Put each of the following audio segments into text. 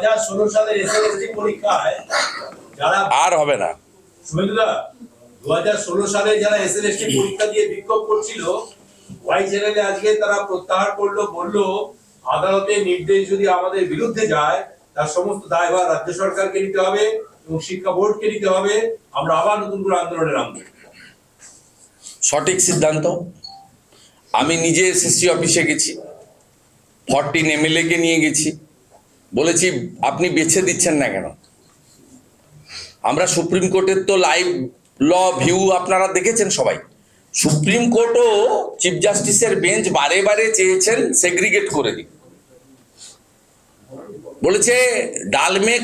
2016 সালের এসএসসি পরীক্ষায় যারা আর হবে না সুমেন্দুদা 2016 সালে যারা এসএসসি পরীক্ষা দিয়ে বিক্ষোভ করছিল ওয়াই চ্যানেলে আজকে তারা প্রত্যাহার করলো, বলল আদালতের নির্দেশ যদি আমাদের বিরুদ্ধে যায় তার সমস্ত দায়ভার রাজ্য সরকারকে নিতে হবে এবং শিক্ষা বোর্ডকে নিতে হবে, আমরা আবার নতুন করে আন্দোলনে নামবো। সঠিক সিদ্ধান্ত। আমি নিজে এসএসসি অফিসে গেছি, 14 এমএলএ কে নিয়ে গেছি, বলেছি আপনি বেছে দিচ্ছেন না কেন? আমরা সুপ্রিম কোর্টের তো লাইভ ল ভিউ আপনারা দেখেছেন সবাই। সুপ্রিম কোর্টও চিফ জাস্টিসের বেঞ্চ বারে বারে চেয়েছেন সেগ্রিগেট করে দিন, বলেছে ডাল মে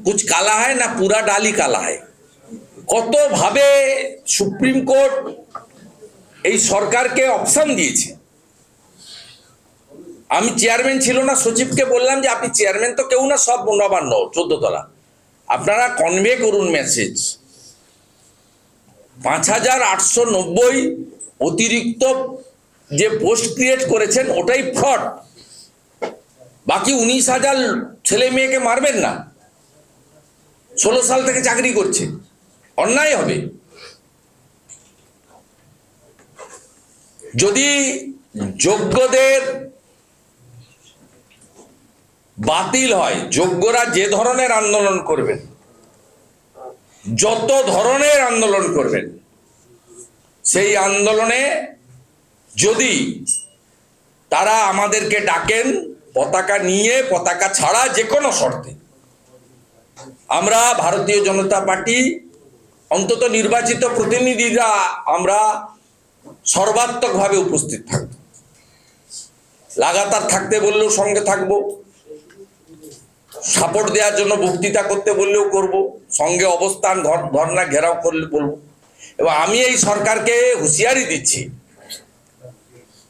কুছ কালা হয় না পুরা ডালই কালা হয়। কত ভাবে সুপ্রিম কোর্ট এই সরকারকে অপশন দিয়েছে। আমি চেয়ারম্যান ছিল না, সচিবকে বললাম যে আপনি চেয়ারম্যান তো কেউ না, সব নবান্ন 14 তলা, আপনারা কনভে করুন মেসেজ 5890 অতিরিক্ত যে পোস্ট ক্রিয়েট করেছেন ওটাই ফ্রড, বাকি 19,000 ছেলে মেয়েকে মারবেন না। 16 সাল থেকে চাকরি করছে, অন্যায় হবে। যদি যোগ্যদের বাতিল হয়, যোগ্যরা যে ধরনের আন্দোলন করবেন, যত ধরনের আন্দোলন করবেন, সেই আন্দোলনে যদি তারা আমাদেরকে ডাকেন পতাকা নিয়ে, পতাকা ছাড়া যে কোনো শর্তে, আমরা ভারতীয় জনতা পার্টি অন্তত নির্বাচিত প্রতিনিধিরা আমরা সর্বাত্মকভাবে উপস্থিত থাকব। লাগাতার থাকতে বললেও সঙ্গে থাকব, সাপোর্ট দেওয়ার জন্য বক্তৃতা করতে বললেও করব, সঙ্গে অবস্থান ধর্ণা ঘেরাও করলে বলবো। এবং আমি এই সরকারকে হুঁশিয়ারি দিচ্ছি,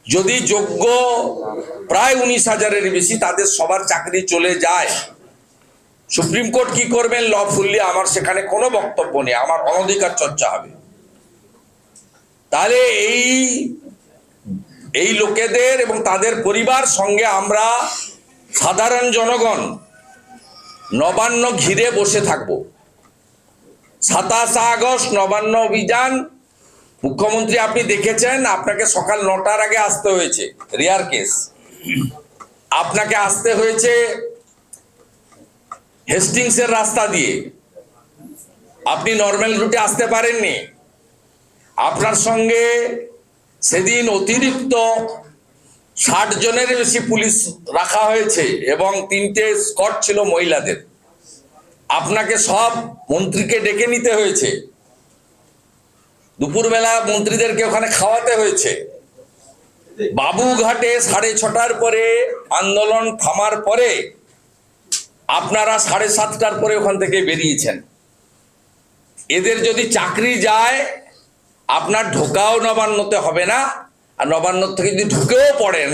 যদি যোগ্য প্রায় 19,000-এর বেশি তাদের সবার চাকরি চলে যায়, সুপ্রিম কোর্ট কি করবেন লফুল্লি আমার সেখানে কোনো বক্তব্য নেই, আমার অনধিকার চর্চা হবে। তাহলে এই লোকেদের এবং তাদের পরিবার সঙ্গে আমরা সাধারণ জনগণ নবান্ন ঘিরে বসে থাকব। 27 আগস্ট নবান্ন অভিযান, মুখ্যমন্ত্রী আপনি দেখেছেন, আপনাকে সকাল 9টার আগে আসতে হয়েছে, রেয়ার কেস। আপনাকে আসতে হয়েছে হেস্টিংসের রাস্তা দিয়ে, আপনি নর্মাল রুটে আসতে পারেননি। আপনার সঙ্গে সেদিন অতিরিক্ত 60 জনের বেশি পুলিশ রাখা হয়েছে এবং 3টে স্কট ছিল মহিলাদের। আপনাকে সব মন্ত্রীকে ডেকে নিতে হয়েছে, দুপুরবেলা মন্ত্রীদেরকে ওখানে খাওয়াতে হয়েছে। বাবুঘাটে 6:30টার পরে আন্দোলন থামার পরে আপনারা 7:30টার পরে ওখান থেকে বেরিয়েছেন। এদের যদি চাকরি যায় আপনার ঢোকাও নবান্নতে হবে না, আর নবান্ন থেকে যদি ঢুকেও পড়েন,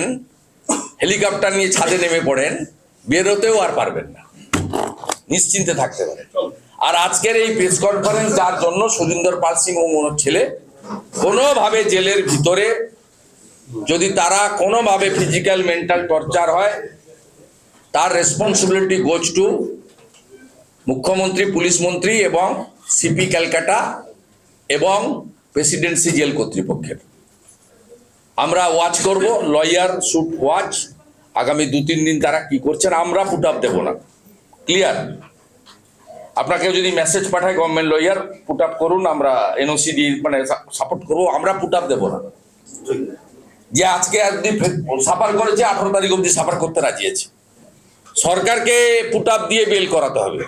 হেলিকপ্টার নিয়ে ছাদে নেমে পড়েন, বেরোতেও আর পারবেন না, নিশ্চিন্তে থাকতে পারেন। আর আজকের এই প্রেস কনফারেন্স যার জন্য সুরিন্দর পাল সিং ও মনোজ ছেলে কোনোভাবে জেলের ভিতরে যদি তারা কোনোভাবে ফিজিক্যাল মেন্টাল টর্চার হয়, তার রেসপন্সিবিলিটি গোজ টু মুখ্যমন্ত্রী, পুলিশ মন্ত্রী এবং সিপি ক্যালকাটা এবং প্রেসিডেন্সি জেল কর্তৃপক্ষের। আমরা ওয়াচ করব, লয়ার শুড ওয়াচ। আগামী 2-3 দিন তারা কি করছেন আমরা পুট আপ দেবো না, ক্লিয়ার। আপনাকে যদি মেসেজ পাঠায় গভর্নমেন্ট লয়ার পুট আপ করুন, আমরা এনওসি দিয়ে মানে সাপোর্ট করবো, আমরা পুট আপ দেবো না। যে আজকে যদি সাফার করেছে 18 তারিখ অবধি সাফার করতে রাজি আছে, সরকারকে পুট আপ দিয়ে বেল করাতে হবে।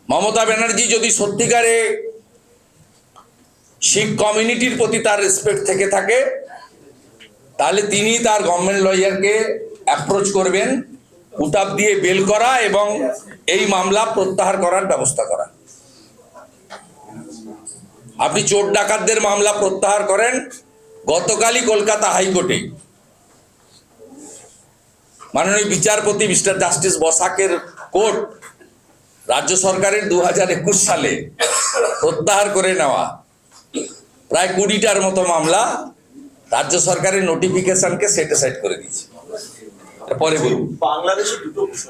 মমতা ব্যানার্জি যদি সত্যিকারে শিখ কমিউনিটির প্রতি তার রেসপেক্ট থেকে থাকে, তাহলে তিনি তার গভর্নমেন্ট লয়ারকে অ্যাপ্রোচ করবেন, পুট আপ দিয়ে বেল করা এবং এই মামলা প্রত্যাহার করার ব্যবস্থা করা। আপনি চোর ডাকাতদের মামলা প্রত্যাহার করেন। গতকালই কলকাতা হাইকোর্টে মাননীয় বিচারপতি মিস্টার জাস্টিস বসাকের কোর্ট রাজ্য সরকারের 2021 সালে প্রত্যাহার করে নেওয়া প্রায় 20টার মতো মামলা রাজ্য সরকারের নোটিফিকেশনকে সেট অ্যাসাইড করে দিয়েছে। পরে বলুন। বাংলাদেশে দুটো প্রশ্ন